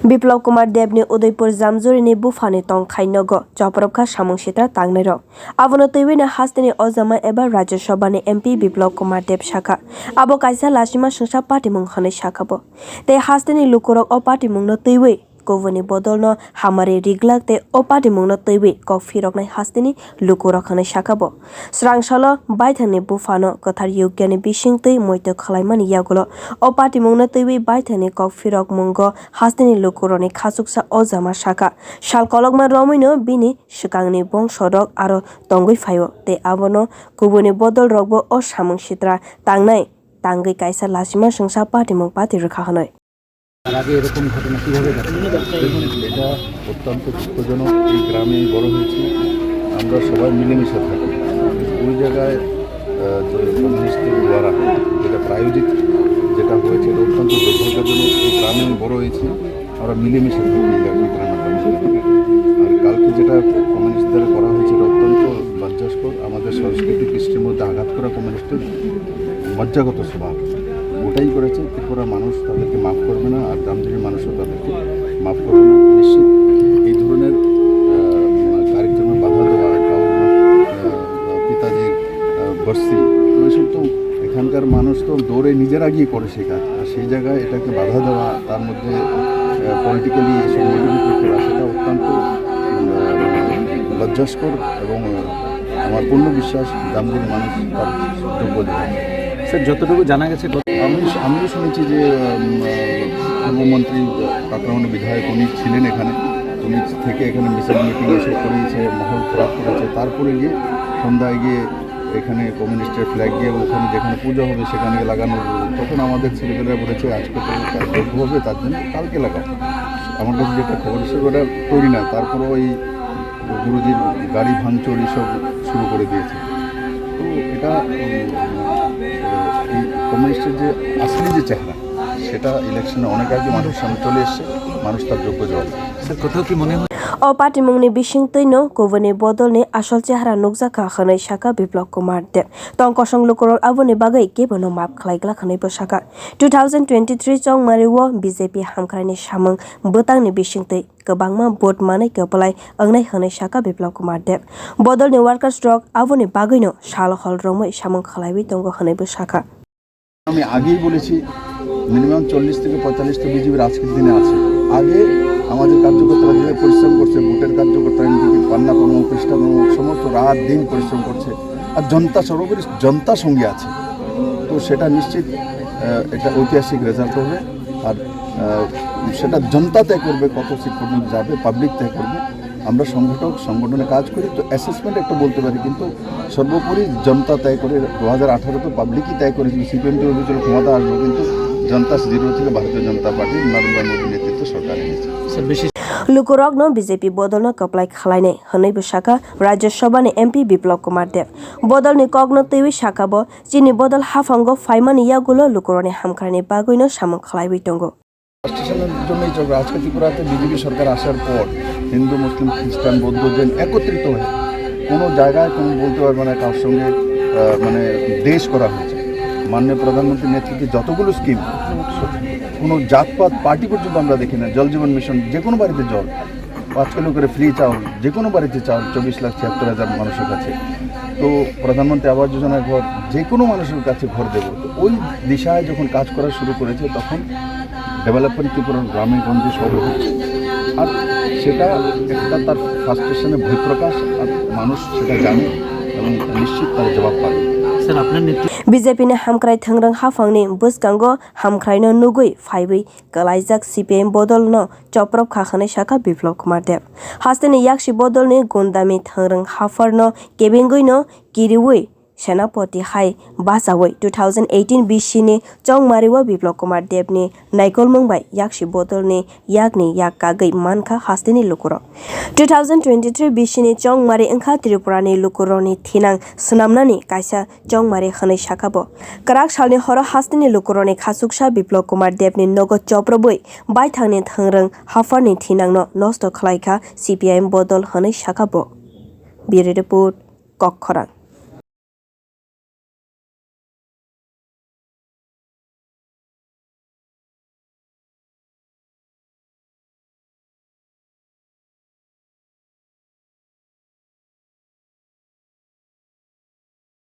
বিপ্লব কুমার দেবনি উদয়পুর জামজুরিনি বুফানি তংখাই নগ চপরবখা সামং সিত্রা তাংনাই রক আবনো তৈবিনা হাস্তিনি অজামা এবার রাজ্যসভানি এমপি বিপ্লব কুমার দেব শাখা আবো কাইসা লাসিমা সংসা পার্টি মুং হাनै শাখাবো তে হাস্তিনি লুকুরক ও party মুংনো তৈবই Govoni bodolno hamari riglak te opati mungno teiwi kok firoknai hastini lukurok hanai shakabo srangsalo baithani bufano kothar yogyani bisingtei moito khalaimani yagulo opati mungno teiwi baithani kok firok mungo hastini lukuroni khasuksa ojama shaka shalkolokma romino bini shikangni bongsorok aro tongoi phaio te abono govoni bodol rokbo o samung sitra tangnai tangoi kaisa lasima sungsa party mung party rekha hanai তার আগে এরকম ঘটনা কীভাবে দেখুন এটা অত্যন্ত দুঃখজনক। এই গ্রামে বড় হয়েছে, আমরা সবাই মিলেমিশে থাকি। ওই জায়গায় যে কমিউনিস্টের দ্বারা যেটা প্রায়োজিত যেটা হয়েছে এটা অত্যন্ত দুর্ভাগ্যজনক। এই গ্রামে বড় হয়েছে, আমরা মিলেমিশে থাকি এই গ্রামের আর কালকে যেটা কমিউনিস্ট দ্বারা করা হয়েছে এটা অত্যন্ত লজ্জাস্কর। আমাদের সংস্কৃতি কৃষ্টির মধ্যে আঘাত করা কমিউনিস্টের মজ্জাগত স্বভাব ওটাই করেছে। ত্রিপুরার মানুষ তাদেরকে মাফ করবে না, আর জামজুরির মানুষও তাদেরকে মাফ করবে না। নিশ্চিত এই ধরনের কার্যক্রমে বাধা দেওয়া পিতাজির বস্তি তো এসব তো এখানকার মানুষ তো দৌড়ে নিজেরা গিয়ে করে সেই কাজ, আর সেই জায়গায় এটাকে বাধা দেওয়া, তার মধ্যে পলিটিক্যালি এসব মোটিভেট করা সেটা অত্যন্ত লজ্জাস্কর। এবং আমার পূর্ণ বিশ্বাস জামজুরির মানুষ তার যোগ্য দেবে। স্যার, যতটুকু জানা গেছে আমিও শুনেছি যে পূর্বমন্ত্রী কাকরামানি বিধায়ক উনি ছিলেন এখানে, উনি থেকে এখানে মিছিল মিটিং এসব করিয়েছে, মহল খারাপ করেছে। তারপরে গিয়ে সন্ধ্যায় গিয়ে এখানে কমিউনিস্টের ফ্ল্যাগ গিয়ে ওখানে যেখানে পুজো হবে সেখানে লাগানো। তখন আমাদের ছেলেপেলেরা বলেছে আজকে তো যোগ্য হবে, তার জন্য কালকে লাগাও। আমার কাছে যেটা খবর এসে ওটা তৈরি না, তারপরেও ওই গুরুজির গাড়ি ভাঙচুর এসব শুরু করে দিয়েছে। তো এটা এই কমিউনিস্টের যে আসলে যে চেহারা সেটা ইলেকশনে অনেক আগে মানুষের সামনে চলে এসছে, মানুষ তার যোগ্য জবাব। স্যার, কোথাও কি মনে হয় o party mungni bisingtino govoni bodolni asol chehra nukjaka khanai shaka biplop kumar deb tongkosong lukurok aboni bagai kebono map khlaigla khanai bo shaka 2023 chongmari wo BJP hamkraini samung botangni bisingtei kobangma vote manai kopalai angnai hanai shaka biplop kumar deb bodolni workers rock aboni bagaino sal hol romoi samung khlaibi tongo hanai bo shaka আমি আগেই বলেছি minimum 40 থেকে 45 তো বিজেপির আজকের দিনে আছে। আগে আমাদের কার্যকর্তারা যেভাবে পরিশ্রম করছে, ভোটের কার্যকর্তারা এমনকি পান্না কর্ম পৃষ্ঠা কর্ম সমস্ত রাত দিন পরিশ্রম করছে, আর জনতা সর্বোপরি জনতা সঙ্গে আছে। তো সেটা নিশ্চিত এটা ঐতিহাসিক রেজাল্ট হবে। আর সেটা জনতা তয় করবে কত সিট পর্যন্ত যাবে, পাবলিক তয় করবে। আমরা সংগঠনে কাজ করি, তো অ্যাসেসমেন্ট একটা বলতে পারি, কিন্তু সর্বোপরি জনতা তয় করে। 2018 তো পাবলিকই তয় করেছিল, সিপিএম তো ভেবেছিল ক্ষমতা আসবে, কিন্তু জনতা জিরো থেকে ভারতীয় জনতা পার্টি নরেন্দ্র মোদীর নেতৃত্বে সরকার এনেছে। lukurokno BJP bodolno koplai khlainai hanai bo shaka rajyasabhani MP biplop kumar deb bodolni kokno teiwi shaka bo chini bodol hafango faimani yagulo lukuroni hamkharni bagoino samung khlaibi tongo স্টেশনের জন্যই চলবে। আজকে ত্রিপুরাতে বিজেপি সরকার আসার পর হিন্দু মুসলিম খ্রিস্টান বৌদ্ধ জৈন একত্রিত হয়ে কোনো জায়গায় কোনো বলতে পারবে না কার সঙ্গে মানে দেশ করা হয়েছে। মাননীয় প্রধানমন্ত্রীর নেতৃত্বে যতগুলো স্কিম, কোনো জাতপাত পার্টি পর্যন্ত আমরা দেখি না। জল জীবন মিশন, যে কোনো বাড়িতে জল, 5 কিলো করে ফ্রি চাউল, যে কোনো বাড়িতে চাউল 24,76,000 মানুষের কাছে। তো প্রধানমন্ত্রী আবাস যোজনার ঘর, যে কোনো মানুষের কাছে ঘর দেব। তো ওই দিশায় যখন কাজ করা শুরু করেছে তখন ডেভেলপমেন্ট ত্রিপুরার গ্রামে গঞ্জে সব হচ্ছে। আর সেটা একটা তার ফার্স্টেশনে বহিঃপ্রকাশ, আর মানুষ সেটা জানে এবং নিশ্চিত তার জবাব পাবে। স্যার, আপনার BJP ni hamkrai thangrang hafangni buskango hamkraino nugui phaibi kalaijak CPM bodolno choprop khakhanai shaka biplop kumar deb hasteni yakshi bodolni gundami thangrang hafarno kebenguino kiriwi senapati hai basawai 2018 BC ni chongmariwa biplop kumar debni naikol mungbai yakshi bodolni yakni yak kagai mankha hasteni lukuro 2023 BC ni chongmari engkha tripurani lukuroni thinang snamnani kaisa chongmari khanai shakabo karak salni horo hasteni lukuroni khasuksa biplop kumar debni nogo choproboi baithangni thangrang hafarni thinangno nosto khlaikha CPM bodol hanai shakabo biri report kokkhorang।